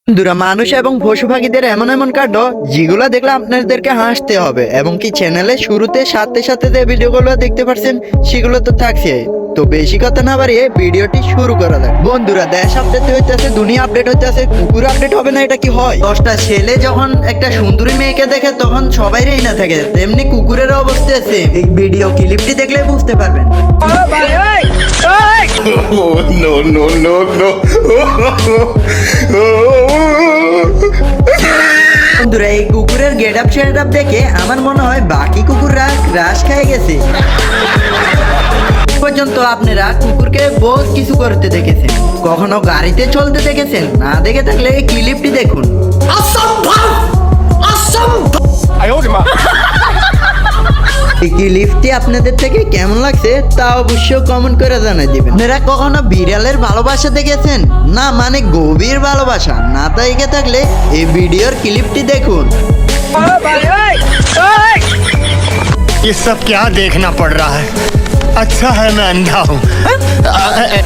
বন্ধুরা, মানুষ এবং পশু পাখিদের এমন এমন কাণ্ড যেগুলো দেখলে আপনাদেরকে হাসতে হবে, এবং কি চ্যানেলে শুরুতে সাথে সাথে যে ভিডিওগুলো দেখতে পাচ্ছেন সেগুলো তো থাকছে। তো বেশি কথা না বাড়িয়ে ভিডিওটি শুরু করা যাক। বন্ধুরা, দেশ আপডেট হইতেছে, দুনিয়া আপডেট হইতেছে, কুকুর আপডেট হবে না এটা কি হয়? 10টা ছেলে যখন একটা সুন্দরী মেয়েকে দেখে তখন সবাই রেই না থাকে, তেমনি কুকুরের অবস্থা আছে। এই ভিডিও ক্লিপটি দেখলে বুঝতে পারবেন। বন্ধুরা, এই কুকুরের গেট আপ শেট আপ দেখে আমার মনে হয় বাকি কুকুররা ক্রাশ খেয়ে গেছে। পর্যন্ত আপনারা কুকুরকে বহুত কিছু করতে দেখেছেন, কখনো গাড়িতে চলতে দেখেছেন? না দেখে থাকলে এই ক্লিপটি দেখুন। এই ক্লিপটি আপনাদের থেকে কেমন লাগছে তা অবশ্যই কমেন্ট করে জানিয়ে দিবেন। আপনারা কখনো বিড়ালের ভালোবাসা দেখেছেন? না মানে গভীর ভালোবাসা না দেখে থাকলে এই ভিডিওর ক্লিপটি দেখুন। ये सब क्या देखना पड़ रहा है? अच्छा है मैं अंधा हूँ।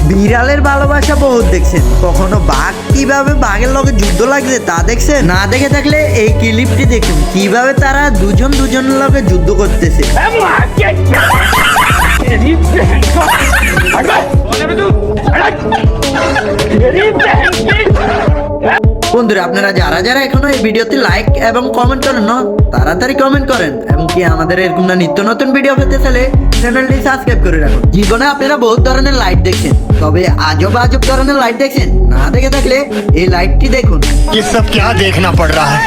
বিড়ালের ভালোবাসা বহুত দেখছেন, কখনো বাঘ কিভাবে বাঘের লগে যুদ্ধ লাগছে তা দেখছেন? না দেখে থাকলে এই ক্লিপটি দেখুন, কিভাবে তারা দুজনের লগে যুদ্ধ করতেছে। বন্ধুরা, আপনারা যারা যারা এখনো এই ভিডিওতে লাইক এবং কমেন্ট করেন না, তাড়াতাড়ি কমেন্ট করেন, এবং কি আমাদের এরকম নিত্য নতুন ভিডিও পেতে চাইলে চ্যানেলটি সাবস্ক্রাইব করে রাখুন। জীবনে আপনারা বহুত ধরনের লাইট দেখছেন, তবে আজব আজব ধরনের লাইট দেখছেন? না দেখে থাকলে এই লাইটটি দেখুন। ये सब क्या देखना पड़ रहा है?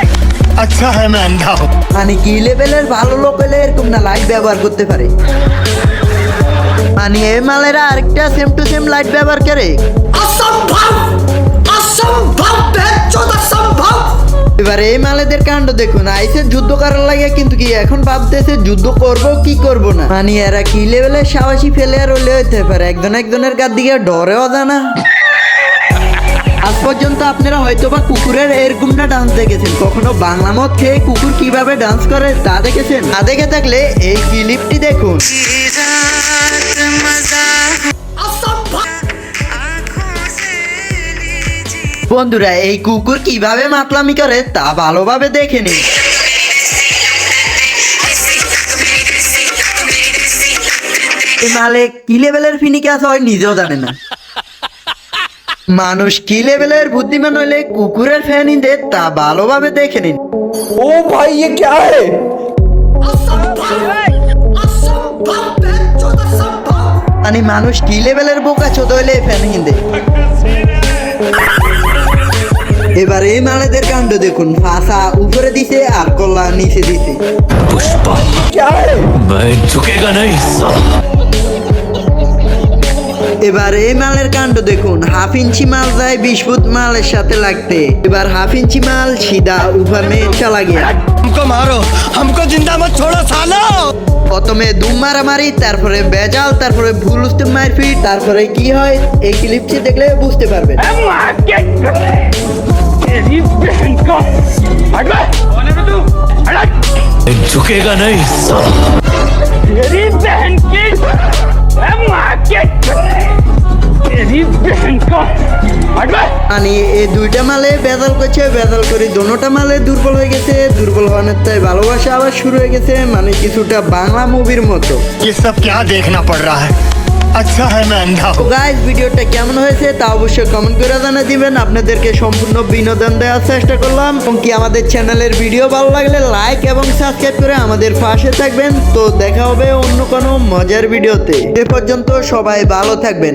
अच्छा है मैं अंधा हूँ। মানে কি লেভেলের ভালো লোক হলে এরকম না লাইট ব্যবহার করতে পারে? মানে এই মালেরা আরেকটা সেম টু সেম লাইট ব্যবহার করে। এবার এই মালেদের কাণ্ড দেখুন, আইসে যুদ্ধ করার লাগে, কিন্তু কি এখন ভাবতেছে যুদ্ধ করব কি করব না। মানে এরা কি লেভেলের সাহসী ফেলে আর হলে হইতে পারে, একজনের কাছ দিকে ডরেও জানা। আজ পর্যন্ত আপনারা হয়তো বা কুকুরের এরকমটা ডান্স দেখেছেন, কখনো বাংলা মদ খেয়ে কুকুর কিভাবে ডান্স করে তা দেখেছেন? না দেখে থাকলে এই ক্লিপটি দেখুন। বন্ধুরা, এই কুকুর কিভাবে মাতলামি করে তা ভালোভাবে দেখে নিন। এই মালে কি লেভেলের ফিনিকে আছে হয় নিজেও জানে না। মানুষ কি লেভেলের বুদ্ধিমান হইলে কুকুরের ফ্যান ইন্দে তা ভালোভাবে দেখে নিন। ओ भाई ये क्या है? মানে মানুষ কি লেভেলের বোকা ছোট হইলে ফ্যান হিন্দে। এবার এই মালেদের কাণ্ড দেখুন, ফাঁসা উপরে দিছে আর কল্লা নিচে দিছে। क्या है? मैं झुकेगा नहीं। এবার এই মালের কাণ্ড দেখুন, হাফ ইঞ্চি মাল যায় 20 ফুট মালের সাথে লাগতে। এবার হাফ ইঞ্চি মাল সিধা উপর में चला गया। हमको मारो, हमको जिंदा मत छोड़ो सालो। প্রথমে দুম মারামারি, তারপরে বেজাল, তারপরে ভুল উস্তে মারপিট, তারপরে কি হয় এই ক্লিপটি দেখলে বুঝতে পারবেন। झुकेगा नहीं। মানে এই দুইটা মালে বেজাল করছে, বেজাল করে দোনোটা মালে দুর্বল হয়ে গেছে, দুর্বল হওয়ার তাই ভালোবাসা আবার শুরু হয়ে গেছে, মানে কিছুটা বাংলা মুভির মতো। ये सब क्या देखना पड़ रहा है? अच्छा है मैं अंधा তো हूँ। গাইস, ভিডিওটা কেমন হয়েছে তা অবশ্যই কমেন্ট করে জানিয়ে দিবেন। আপনাদেরকে সম্পূর্ণ বিনোদন দেওয়ার চেষ্টা করলাম, এবং কি আমাদের চ্যানেলের ভিডিও ভালো লাগলে লাইক এবং সাবস্ক্রাইব করে আমাদের পাশে থাকবেন। তো দেখা হবে অন্য কোনো মজার ভিডিওতে। এ পর্যন্ত সবাই ভালো থাকবেন।